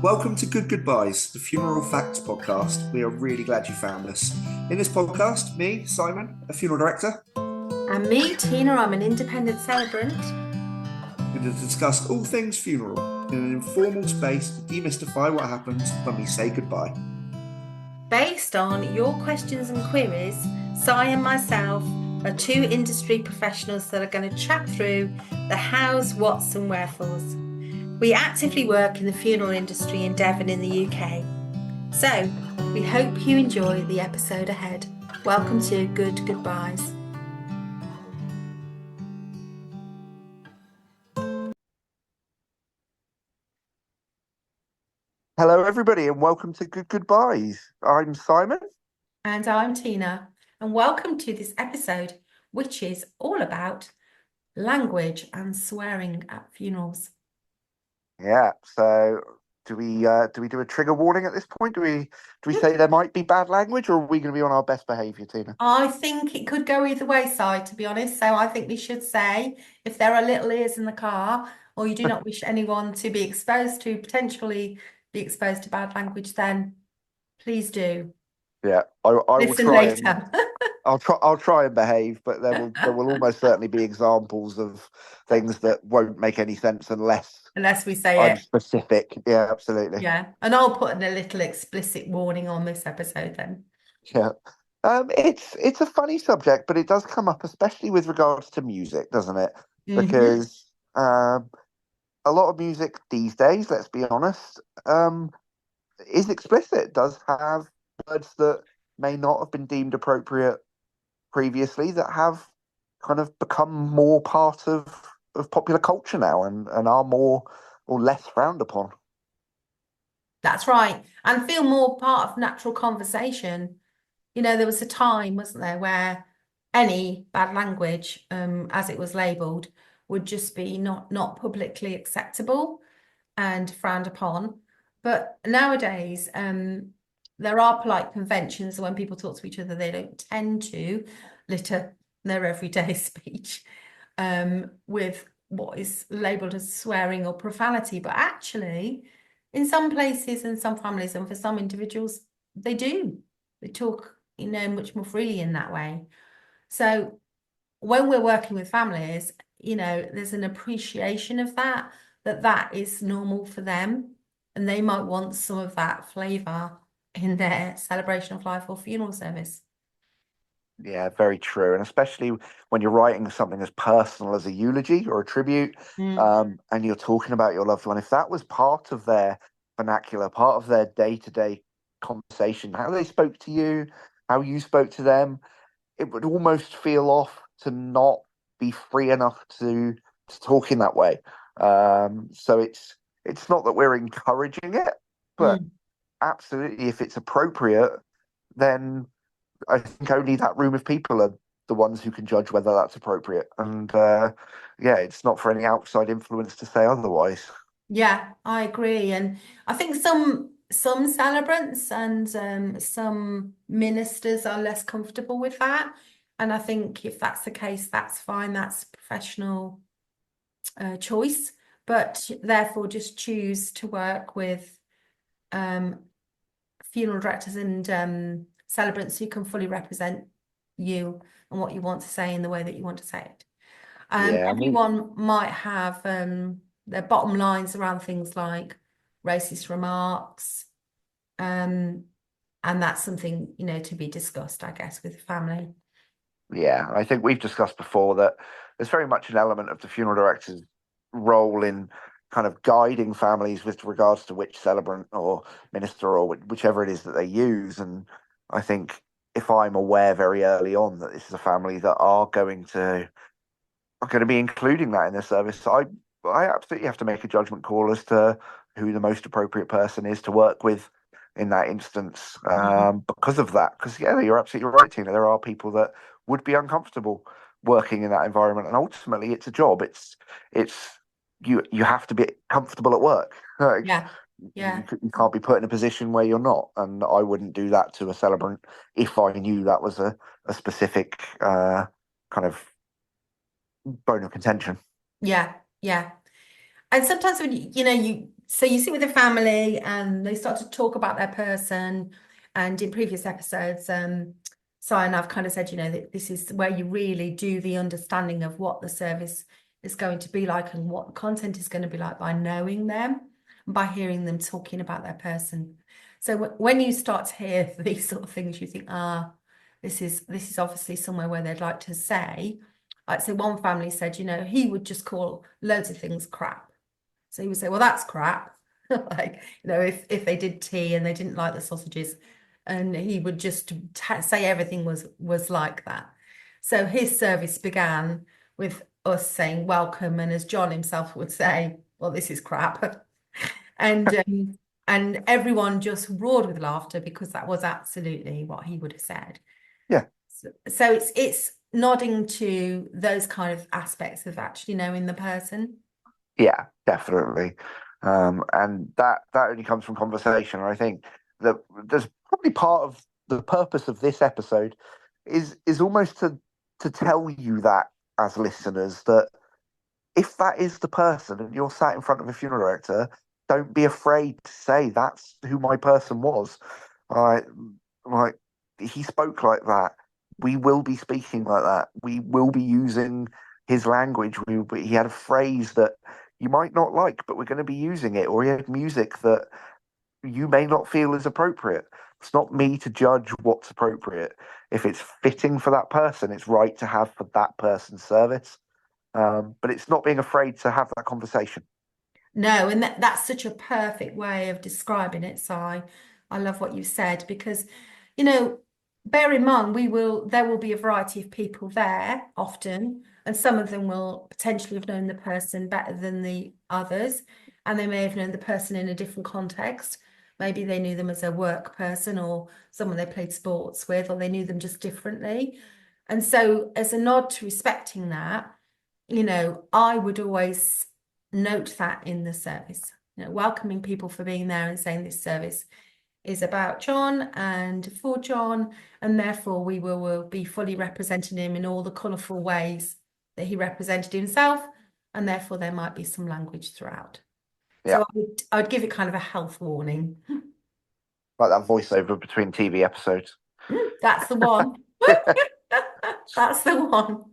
Welcome to Good Goodbyes, the funeral facts podcast. We are really glad you found us. In this podcast, me, Simon, a funeral director, And me, Tina, I'm an independent celebrant. are going to discuss all things funeral in an informal space to demystify what happens when we say goodbye. Based on your questions and queries, Si and myself are two industry professionals that are going to chat through the hows, whats, and wherefores. We actively work in the funeral industry in Devon in the UK. So, we hope you enjoy the episode ahead. Welcome to Good Goodbyes. Hello, everybody, and welcome to Good Goodbyes. I'm Simon. And I'm Tina. And welcome to this episode, which is all about language and swearing at funerals. Yeah, so do we do a trigger warning at this point? Do we say there might be bad language, or are we going to be on our best behaviour, Tina? I think it could go either way, Si, to be honest. So I think we should say if there are little ears in the car or you do not wish anyone to be exposed to potentially be exposed to bad language, then please do Yeah, I will listen try and later. I'll try and behave, but there will almost certainly be examples of things that won't make any sense unless Unless we say I'm it. specific. Yeah, absolutely. Yeah. And I'll put in a little explicit warning on this episode then. Yeah. It's a funny subject, but it does come up, especially with regards to music, doesn't it? Hmm. Because a lot of music these days, let's be honest, is explicit. Does have words that may not have been deemed appropriate previously that have kind of become more part of popular culture now and are more or less frowned upon. That's right. And feel more part of natural conversation. You know, there was a time, wasn't there, where any bad language, as it was labelled, would just be not publicly acceptable and frowned upon. But nowadays, there are polite conventions. When people talk to each other, they don't tend to litter their everyday speech with what is labelled as swearing or profanity. But actually, in some places and some families, and for some individuals, they do. They talk, much more freely in that way. So when we're working with families, there's an appreciation of that is normal for them. And they might want some of that flavour in their celebration of life or funeral service. Yeah, very true. And especially when you're writing something as personal as a eulogy or a tribute, Mm. and you're talking about your loved one, if that was part of their vernacular, part of their day-to-day conversation, how they spoke to you, how you spoke to them, it would almost feel off to not be free enough to talk in that way. So it's not that we're encouraging it, but Mm. absolutely, if it's appropriate, then I think only that room of people are the ones who can judge whether that's appropriate. And yeah, it's not for any outside influence to say otherwise. Yeah, I agree. And I think some celebrants and some ministers are less comfortable with that. And I think if that's the case, that's fine. That's professional choice. But therefore, just choose to work with um, funeral directors and celebrants who can fully represent you and what you want to say in the way that you want to say it. Yeah, I mean, Everyone might have their bottom lines around things like racist remarks, and that's something, to be discussed, I guess, with the family. yeah, I think we've discussed before that there's very much an element of the funeral director's role in kind of guiding families with regards to which celebrant or minister or whichever it is that they use. And I think if I'm aware very early on that this is a family that are going to be including that in their service, I absolutely have to make a judgment call as to who the most appropriate person is to work with in that instance, Mm. because of that. Because yeah, you're absolutely right, Tina. There are people that would be uncomfortable working in that environment, and ultimately, it's a job. It's you have to be comfortable at work. Like, Yeah, yeah, you can't be put in a position where you're not, and I wouldn't do that to a celebrant if I knew that was a specific kind of bone of contention. yeah, yeah. And sometimes when you So you sit with the family and they start to talk about their person. And in previous episodes, Si and I've kind of said, that this is where you really do the understanding of what the service is going to be like and what the content is going to be like by knowing them and by hearing them talking about their person. So when you start to hear these sort of things, you think, this is obviously somewhere where they'd like to say, like, so one family said, he would just call loads of things crap. So he would say, well, that's crap. Like, if they did tea and they didn't like the sausages, and he would just say everything was like that. So his service began with us saying welcome, and as John himself would say, well, this is crap. And everyone just roared with laughter because that was absolutely what he would have said. Yeah. So it's nodding to those kind of aspects of actually knowing the person. Yeah, definitely. And that only comes from conversation. And I think that there's probably part of the purpose of this episode is almost to tell you that as listeners that if that is the person and you're sat in front of a funeral director, don't be afraid to say that's who my person was. I like he spoke like that. We will be speaking like that. We will be using his language. He had a phrase that you might not like, but we're going to be using it. Or he had music that you may not feel is appropriate. It's not me to judge what's appropriate. If it's fitting for that person, it's right to have for that person's service. But it's not being afraid to have that conversation. No, and that's such a perfect way of describing it, Si. I love what you said because, bear in mind there will be a variety of people there often, and some of them will potentially have known the person better than the others, and they may have known the person in a different context. Maybe they knew them as a work person or someone they played sports with, or they knew them just differently. And so, as a nod to respecting that, I would always note that in the service, welcoming people for being there and saying this service is about John and for John, and therefore we will be fully representing him in all the colourful ways that he represented himself, and therefore there might be some language throughout. Yeah, So I would give it kind of a health warning. like that voiceover between TV episodes. That's the one. That's the one.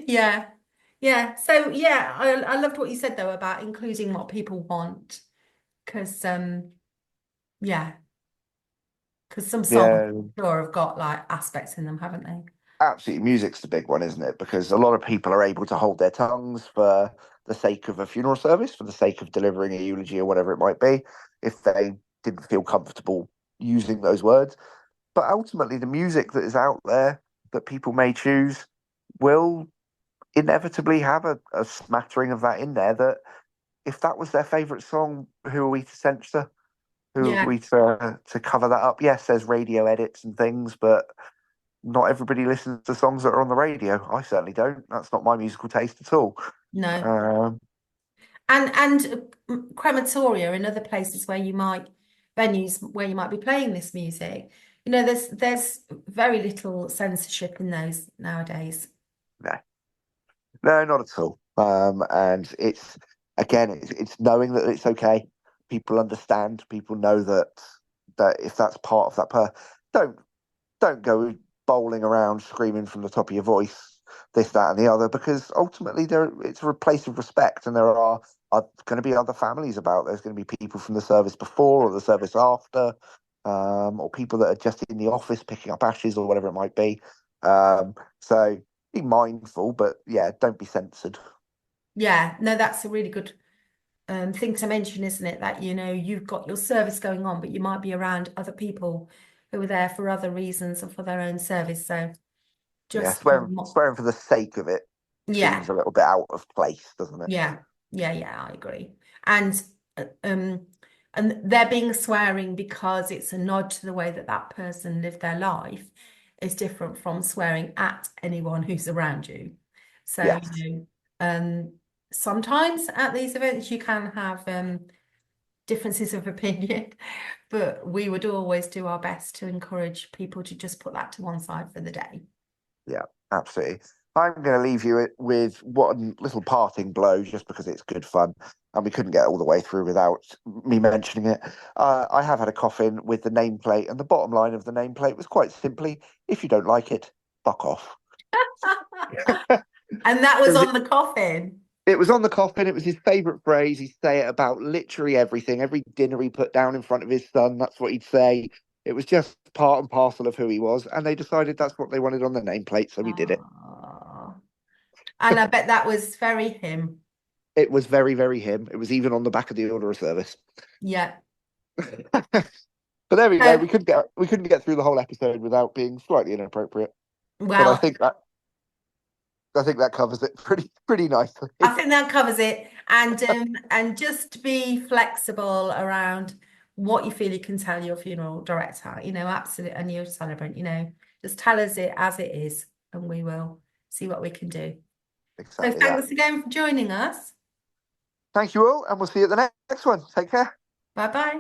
Yeah. Yeah. So yeah, I loved what you said though about including what people want. Because yeah, because some songs Yeah, sure have got like aspects in them, haven't they? absolutely. Music's the big one, isn't it? Because a lot of people are able to hold their tongues for the sake of a funeral service, for the sake of delivering a eulogy or whatever it might be, if they didn't feel comfortable using those words. But ultimately, the music that is out there that people may choose will inevitably have a smattering of that in there. That if that was their favourite song, who are we to censor? Who are Yeah. we to cover that up? Yes, there's radio edits and things, but not everybody listens to songs that are on the radio. I certainly don't. That's not my musical taste at all. No. Um, And crematoria and other places where venues where you might be playing this music, there's very little censorship in those nowadays. no, no, not at all. And it's again, it's knowing that it's okay. People understand. People know that if that's part of that don't don't go bowling around screaming from the top of your voice, this, that, and the other, because ultimately it's a place of respect, and are going to be other families about. There's going to be people from the service before or the service after, or people that are just in the office picking up ashes or whatever it might be. So be mindful, but yeah, don't be censored. Yeah, no, that's a really good thing to mention, isn't it? That, you've got your service going on, but you might be around other people who are there for other reasons or for their own service. So Yeah, just, swearing for the sake of it yeah, seems a little bit out of place, doesn't it? yeah, yeah, I agree. And uh, um, and there being swearing because it's a nod to the way that that person lived their life is different from swearing at anyone who's around you. So, Yes. sometimes at these events you can have differences of opinion, but we would always do our best to encourage people to just put that to one side for the day. Yeah, absolutely. I'm going to leave you with one little parting blow, just because it's good fun, and we couldn't get all the way through without me mentioning it. I have had a coffin with the nameplate, and the bottom line of the nameplate was quite simply, if you don't like it, fuck off. And that was on the coffin. It was on the coffin. It was his favourite phrase. He'd say it about literally everything. Every dinner he put down in front of his son, that's what he'd say. It was just part and parcel of who he was. And they decided that's what they wanted on the nameplate, so we did it. Aww. And I bet that was very him. It was very, very him. It was even on the back of the order of service. Yeah. But there we go. We couldn't get through the whole episode without being slightly inappropriate. Well, but I think that covers it pretty nicely. I think that covers it. And just be flexible around what you feel you can tell your funeral director, absolutely, and your celebrant, just tell us it as it is, and we will see what we can do. Exactly. So thanks again for joining us. Thank you all, and we'll see you at the next one. Take care. Bye-bye.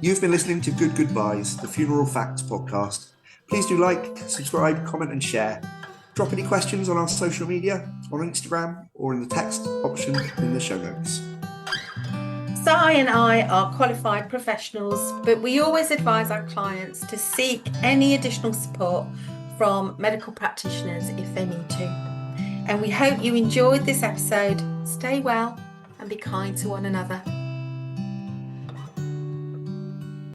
You've been listening to Good Goodbyes, the Funeral Facts podcast. Please do like, subscribe, comment and share. Drop any questions on our social media, on Instagram, or in the text option in the show notes. Si and I are qualified professionals, but we always advise our clients to seek any additional support from medical practitioners if they need to. And we hope you enjoyed this episode. Stay well and be kind to one another.